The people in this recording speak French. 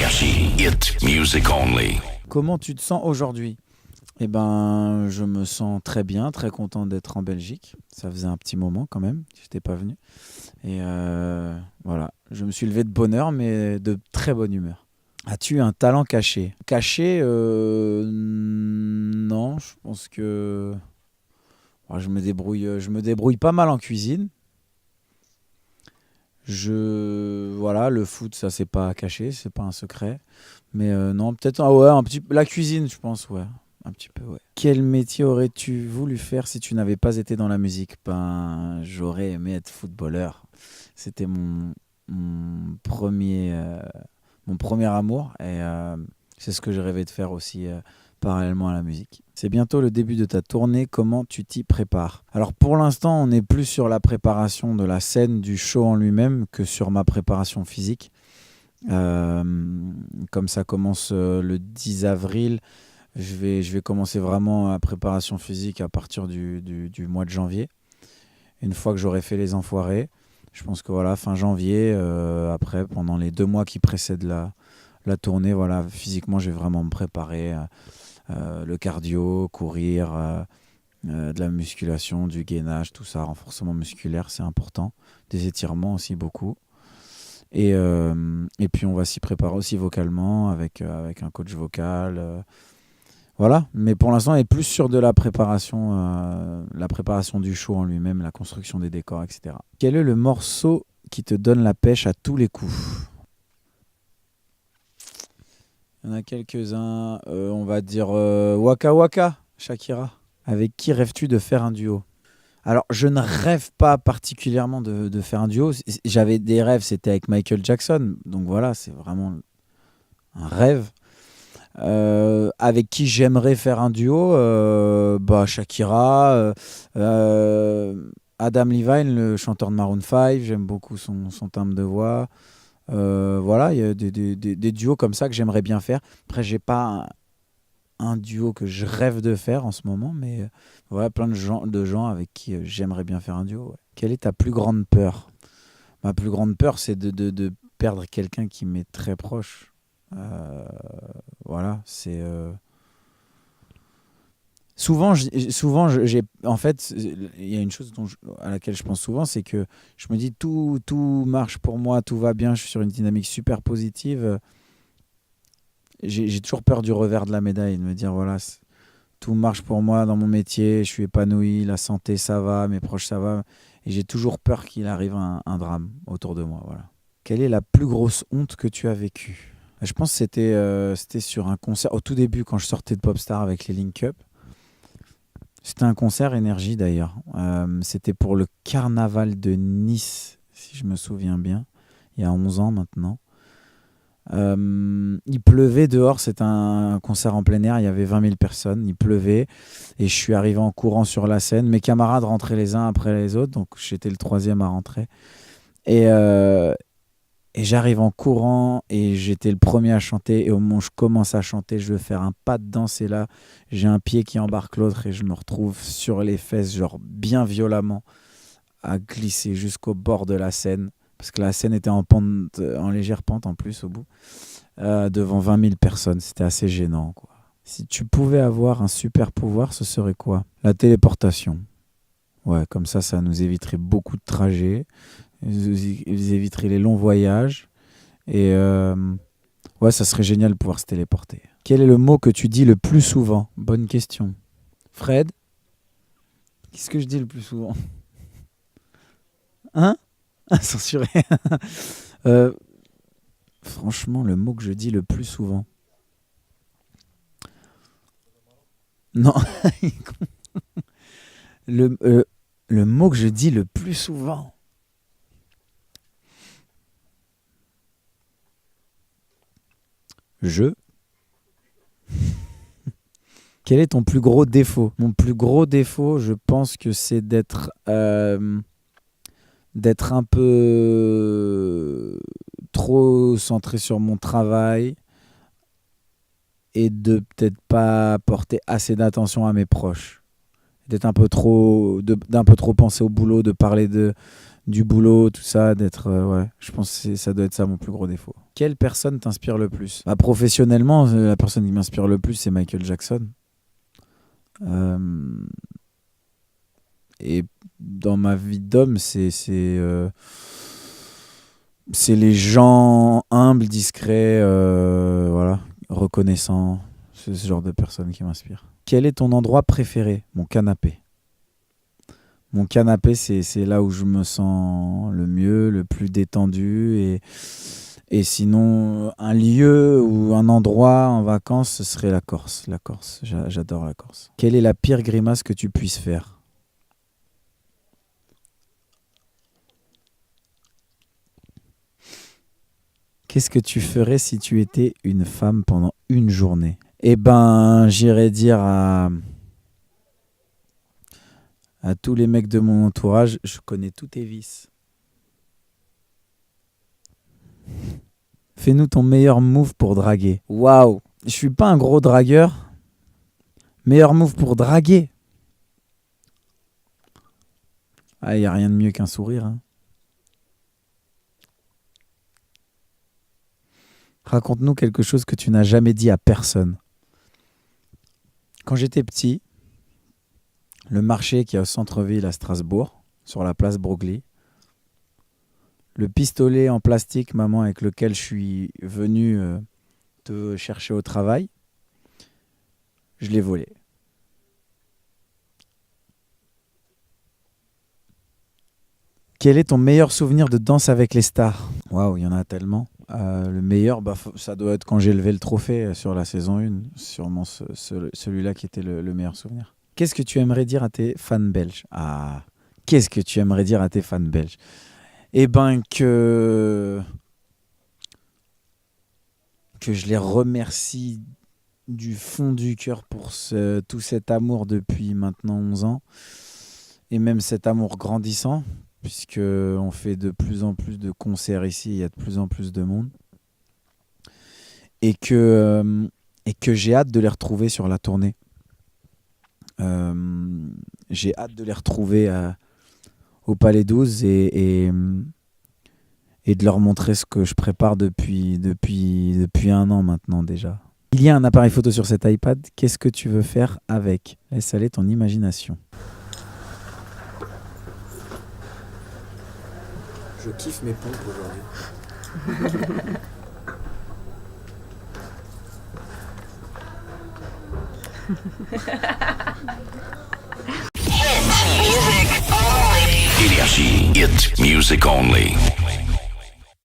Kobayashi. It's music only. Comment tu te sens aujourd'hui? Eh ben, je me sens très bien, très content d'être en Belgique. Ça faisait un petit moment quand même, je n'étais pas venu. Et voilà, je me suis levé de bonne heure, mais de très bonne humeur. As-tu un talent caché? Caché, non, je pense que je me débrouille pas mal en cuisine. Voilà, le foot, ça c'est pas caché, c'est pas un secret. Mais non, peut-être un petit la cuisine, je pense, ouais. Un petit peu, ouais. Quel métier aurais-tu voulu faire si tu n'avais pas été dans la musique? Ben, j'aurais aimé être footballeur. C'était mon premier amour et c'est ce que je rêvais de faire aussi parallèlement à la musique. C'est bientôt le début de ta tournée, comment tu t'y prépares? Alors pour l'instant, on est plus sur la préparation de la scène, du show en lui-même que sur ma préparation physique. Comme ça commence le 10 avril, je vais commencer vraiment la préparation physique à partir du mois de janvier. Une fois que j'aurai fait les enfoirés, je pense que voilà, fin janvier, après, pendant les 2 mois qui précèdent la tournée, voilà, physiquement, je vais vraiment me préparer. Le cardio, courir, de la musculation, du gainage, tout ça, renforcement musculaire, c'est important. Des étirements aussi, beaucoup. Et puis, on va s'y préparer aussi vocalement avec un coach vocal. Voilà, mais pour l'instant, on est plus sur de la préparation du show en lui-même, la construction des décors, etc. Quel est le morceau qui te donne la pêche à tous les coups? Il y en a quelques-uns, on va dire Waka Waka, Shakira. Avec qui rêves-tu de faire un duo? Alors, je ne rêve pas particulièrement de faire un duo. J'avais des rêves, c'était avec Michael Jackson. Donc voilà, c'est vraiment un rêve. Avec qui j'aimerais faire un duo, Shakira, Adam Levine, le chanteur de Maroon 5, j'aime beaucoup son timbre de voix. Voilà, il y a des duos comme ça que j'aimerais bien faire. Après, j'ai pas un duo que je rêve de faire en ce moment, mais voilà, plein de gens avec qui j'aimerais bien faire un duo. Ouais. Quelle est ta plus grande peur? Ma plus grande peur, c'est de perdre quelqu'un qui m'est très proche. Voilà, c'est souvent j'ai en fait il y a une chose à laquelle je pense souvent, c'est que je me dis tout marche pour moi, tout va bien, je suis sur une dynamique super positive. J'ai toujours peur du revers de la médaille, de me dire voilà, tout marche pour moi dans mon métier, je suis épanoui, la santé ça va, mes proches ça va, et j'ai toujours peur qu'il arrive un drame autour de moi. Voilà. Quelle est la plus grosse honte que tu as vécue? Je pense que c'était sur un concert, au tout début, quand je sortais de Popstar avec les Link Up. C'était un concert Énergie d'ailleurs. C'était pour le carnaval de Nice, si je me souviens bien, il y a 11 ans maintenant. Il pleuvait dehors, c'était un concert en plein air, il y avait 20 000 personnes, il pleuvait, et je suis arrivé en courant sur la scène. Mes camarades rentraient les uns après les autres, donc j'étais le troisième à rentrer. Et j'arrive en courant et j'étais le premier à chanter. Et au moment où je commence à chanter, je veux faire un pas de danse. Et là, j'ai un pied qui embarque l'autre et je me retrouve sur les fesses, genre bien violemment, à glisser jusqu'au bord de la scène. Parce que la scène était en légère pente en plus au bout. Devant 20 000 personnes. C'était assez gênant, quoi. Si tu pouvais avoir un super pouvoir, ce serait quoi? La téléportation. Ouais, comme ça nous éviterait beaucoup de trajets. Ils éviteraient les longs voyages. Et ouais, ça serait génial de pouvoir se téléporter. Quel est le mot que tu dis le plus souvent? Bonne question. Fred? Qu'est-ce que je dis le plus souvent? Hein? Censuré. Franchement, le mot que je dis le plus souvent. Non. Le mot que je dis le plus souvent. Quel est ton plus gros défaut? Mon plus gros défaut, je pense que c'est d'être un peu trop centré sur mon travail et de peut-être pas porter assez d'attention à mes proches. D'être d'un peu trop penser au boulot, de parler du boulot, tout ça, d'être... ouais, je pense que ça doit être ça mon plus gros défaut. Quelle personne t'inspire le plus? Bah, professionnellement, la personne qui m'inspire le plus, c'est Michael Jackson. Euh, et dans ma vie d'homme, c'est les gens humbles, discrets, voilà, reconnaissants. C'est ce genre de personnes qui m'inspirent. Quel est ton endroit préféré? Mon canapé. Mon canapé, c'est là où je me sens le mieux, le plus détendu. Et sinon, un lieu ou un endroit en vacances, ce serait la Corse. La Corse, j'adore la Corse. Quelle est la pire grimace que tu puisses faire? Qu'est-ce que tu ferais si tu étais une femme pendant une journée? Eh ben, j'irais dire à tous les mecs de mon entourage, je connais tous tes vices. Fais-nous ton meilleur move pour draguer. Waouh, je suis pas un gros dragueur. Meilleur move pour draguer. Ah, y a rien de mieux qu'un sourire. Hein. Raconte-nous quelque chose que tu n'as jamais dit à personne. Quand j'étais petit, le marché qui est au centre-ville à Strasbourg, sur la place Broglie, le pistolet en plastique, maman, avec lequel je suis venu te chercher au travail, je l'ai volé. Quel est ton meilleur souvenir de Danse avec les stars? Waouh, il y en a tellement. Le meilleur, ça doit être quand j'ai levé le trophée sur la saison 1. Sûrement celui-là qui était le meilleur souvenir. Qu'est-ce que tu aimerais dire à tes fans belges? Ah, qu'est-ce que tu aimerais dire à tes fans belges? Eh ben que je les remercie du fond du cœur pour tout cet amour depuis maintenant 11 ans. Et même cet amour grandissant, puisqu'on fait de plus en plus de concerts ici, il y a de plus en plus de monde. Et que j'ai hâte de les retrouver sur la tournée. J'ai hâte de les retrouver au Palais 12 et de leur montrer ce que je prépare depuis 1 an maintenant déjà. Il y a un appareil photo sur cet iPad. Qu'est-ce que tu veux faire avec? Laisse aller ton imagination. Je kiffe mes pompes aujourd'hui. Énergie, hit music only.